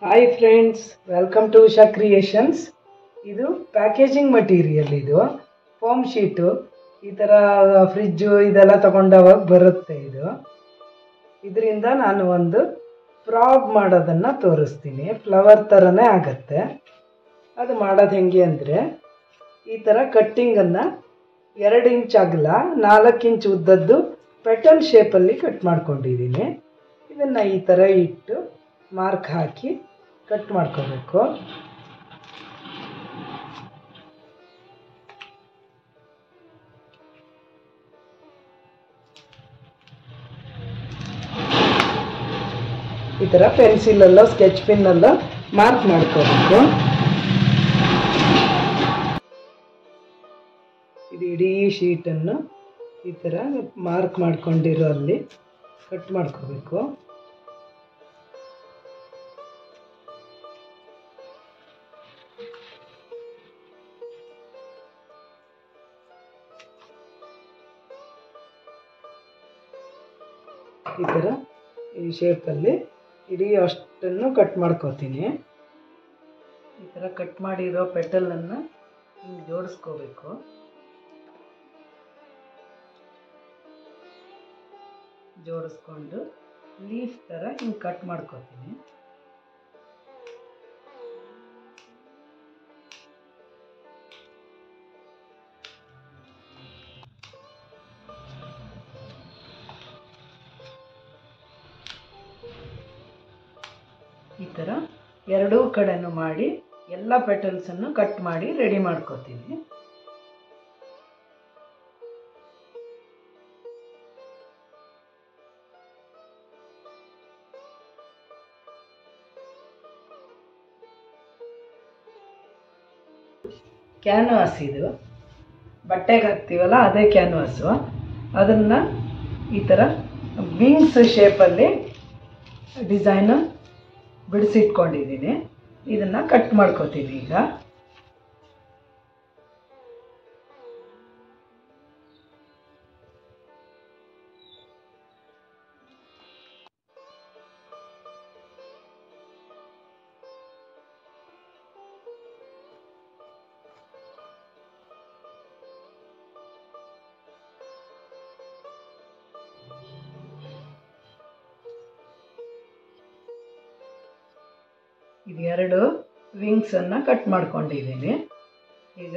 Hi friends, welcome to Usha creations. ಇದು packaging material. ಇದು foam sheet, ಈ ಥರ ಫ್ರಿಜ್ಜು ಇದೆಲ್ಲ ತಗೊಂಡವಾಗ ಬರುತ್ತೆ. ಇದರಿಂದ ನಾನು ಒಂದು ಫ್ರಾಗ್ ಮಾಡೋದನ್ನು ತೋರಿಸ್ತೀನಿ. ಫ್ಲವರ್ ಥರನೇ ಆಗತ್ತೆ. ಅದು ಮಾಡೋದು ಹೆಂಗೆ ಅಂದರೆ, ಈ ಥರ ಕಟ್ಟಿಂಗನ್ನು 2 ಇಂಚ್ ಅಗಲ 4 ಇಂಚ್ ಉದ್ದದ್ದು ಪೆಟಲ್ ಶೇಪಲ್ಲಿ ಕಟ್ ಮಾಡ್ಕೊಂಡಿದ್ದೀನಿ. ಇದನ್ನು ಈ ಥರ ಇಟ್ಟು ಮಾರ್ಕ್ ಹಾಕಿ ಕಟ್ ಮಾಡ್ಕೋಬೇಕು. ಈ ಥರ ಪೆನ್ಸಿಲಲ್ಲೋ ಸ್ಕೆಚ್ ಪೆನ್ನಲ್ಲೋ ಮಾರ್ಕ್ ಮಾಡ್ಕೋಬೇಕು. ಇದು ಇಡೀ ಶೀಟನ್ನು ಈ ಥರ ಮಾರ್ಕ್ ಮಾಡ್ಕೊಂಡಿರೋ ಅಲ್ಲಿ ಕಟ್ ಮಾಡ್ಕೋಬೇಕು. ಈ ಥರ ಈ ಶೇಪಲ್ಲಿ ಇಡೀ ಅಷ್ಟನ್ನು ಕಟ್ ಮಾಡ್ಕೋತೀನಿ. ಈ ಥರ ಕಟ್ ಮಾಡಿರೋ ಪೆಟಲನ್ನು ಹಿಂಗೆ ಜೋಡಿಸ್ಕೋಬೇಕು. ಜೋಡಿಸ್ಕೊಂಡು ಲೀಫ್ ಥರ ಹಿಂಗೆ ಕಟ್ ಮಾಡ್ಕೋತೀನಿ. ಈ ಥರ ಎರಡೂ ಕಡೆನೂ ಮಾಡಿ ಎಲ್ಲ ಪೆಟಲ್ಸನ್ನು ಕಟ್ ಮಾಡಿ ರೆಡಿ ಮಾಡ್ಕೋತೀನಿ. ಕ್ಯಾನ್ವಾಸ್ ಇದು ಬಟ್ಟೆಗೆ ಹಾಕ್ತೀವಲ್ಲ, ಅದೇ ಕ್ಯಾನ್ವಾಸು. ಅದನ್ನು ಈ ಥರ ವಿಂಗ್ಸ್ ಶೇಪಲ್ಲಿ ಡಿಸೈನು ಬಿಡಿಸಿಟ್ಕೊಂಡಿದ್ದೀನಿ. ಇದನ್ನು ಕಟ್ ಮಾಡ್ಕೋತೀನಿ ಈಗ. ಇದು 2 ವಿಂಗ್ಸನ್ನು ಕಟ್ ಮಾಡ್ಕೊಂಡಿದ್ದೀನಿ. ಈಗ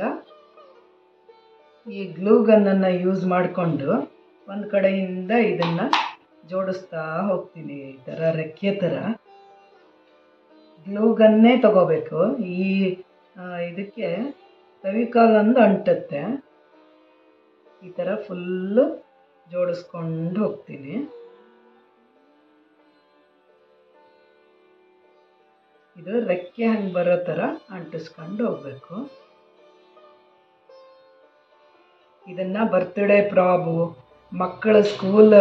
ಈ ಗ್ಲೂ ಗನ್ನನ್ನು ಯೂಸ್ ಮಾಡಿಕೊಂಡು ಒಂದು ಕಡೆಯಿಂದ ಇದನ್ನು ಜೋಡಿಸ್ತಾ ಹೋಗ್ತೀನಿ. ಈ ಥರ ರೆಕ್ಕೆ ಥರ ಗ್ಲೂ ಗನ್ನೇ ತಗೋಬೇಕು. ಇದಕ್ಕೆ ಫೆವಿಕಾಲ್ ಒಂದು ಅಂಟುತ್ತೆ. ಈ ಥರ ಫುಲ್ಲು ಜೋಡಿಸ್ಕೊಂಡು ಹೋಗ್ತೀನಿ. ಇದು ರೆಕ್ಕೆ ಹಂಗೆ ಬರೋ ಥರ ಅಂಟಿಸ್ಕೊಂಡು ಹೋಗ್ಬೇಕು. ಇದನ್ನು ಬರ್ತ್ಡೇ ಪ್ರಾಬು, ಮಕ್ಕಳ ಸ್ಕೂಲ್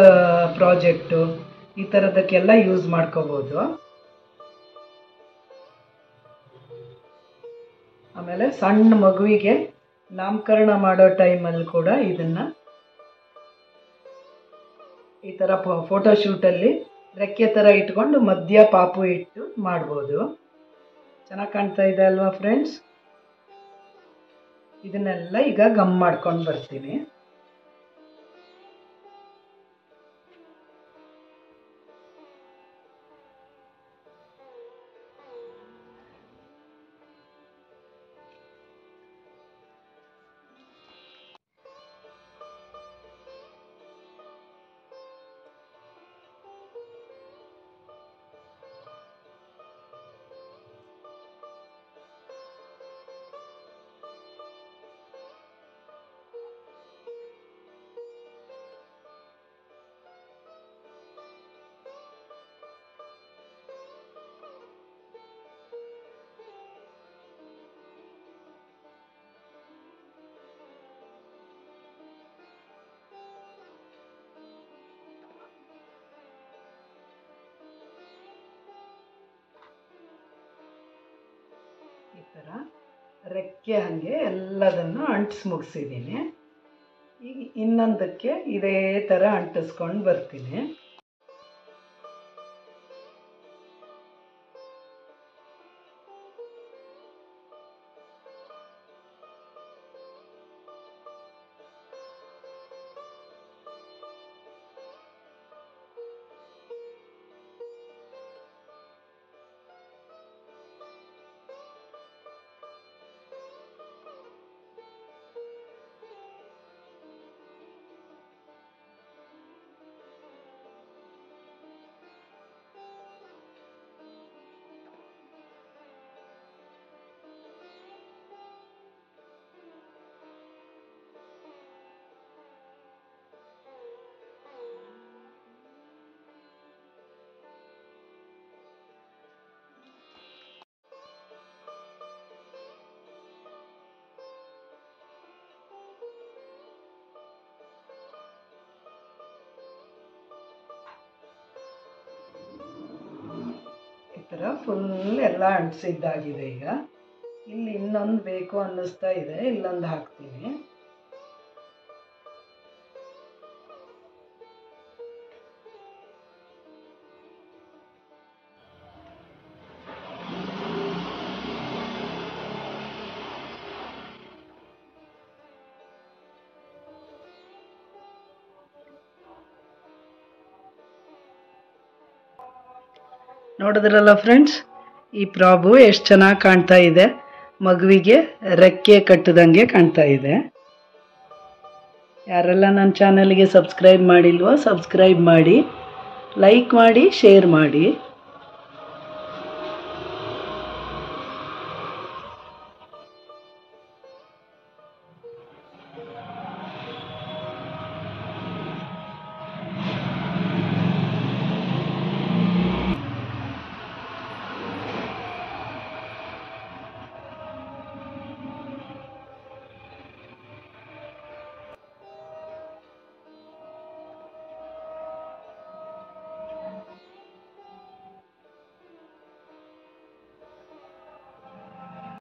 ಪ್ರಾಜೆಕ್ಟು, ಈ ಥರದಕ್ಕೆಲ್ಲ ಯೂಸ್ ಮಾಡ್ಕೋಬೋದು. ಆಮೇಲೆ ಸಣ್ಣ ಮಗುವಿಗೆ ನಾಮಕರಣ ಮಾಡೋ ಟೈಮಲ್ಲಿ ಕೂಡ ಇದನ್ನು ಈ ಥರ ಫೋಟೋಶೂಟಲ್ಲಿ ರೆಕ್ಕೆ ಥರ ಇಟ್ಕೊಂಡು ಮಧ್ಯ ಪಾಪು ಇಟ್ಟು ಮಾಡ್ಬೋದು. ಚೆನ್ನಾಗಿ ಕಾಣ್ತಾ ಇದೆ ಅಲ್ವಾ ಫ್ರೆಂಡ್ಸ್? ಇದನ್ನೆಲ್ಲ ಈಗ ಗಮ್ ಮಾಡ್ಕೊಂಡು ಬರ್ತೀನಿ. ಈ ಥರ ರೆಕ್ಕೆ ಹಾಗೆ ಎಲ್ಲದನ್ನು ಅಂಟಿಸಿ ಮುಗಿಸಿದ್ದೀನಿ. ಈಗ ಇನ್ನೊಂದಕ್ಕೆ ಇದೇ ಥರ ಅಂಟಿಸ್ಕೊಂಡು ಬರ್ತೀನಿ. ಥರ ಫುಲ್ ಎಲ್ಲ ಅಂಟಿಸಿದ್ದಾಗಿದೆ. ಈಗ ಇಲ್ಲಿ ಇನ್ನೊಂದು ಬೇಕು ಅನ್ನಿಸ್ತಾ ಇದೆ, ಇಲ್ಲೊಂದು ಹಾಕ್ತೀನಿ. ನೋಡಿದ್ರಲ್ಲ ಫ್ರೆಂಡ್ಸ್, ಈ ಪ್ರಾಬು ಎಷ್ಟು ಚೆನ್ನಾಗಿ ಕಾಣ್ತಾ ಇದೆ. ಮಗುವಿಗೆ ರೆಕ್ಕೆ ಕಟ್ಟಿದಂಗೆ ಕಾಣ್ತಾ ಇದೆ. ಯಾರೆಲ್ಲ ನನ್ನ ಚಾನಲ್ಗೆ ಸಬ್ಸ್ಕ್ರೈಬ್ ಮಾಡಿಲ್ವೋ ಸಬ್ಸ್ಕ್ರೈಬ್ ಮಾಡಿ, ಲೈಕ್ ಮಾಡಿ, ಶೇರ್ ಮಾಡಿ.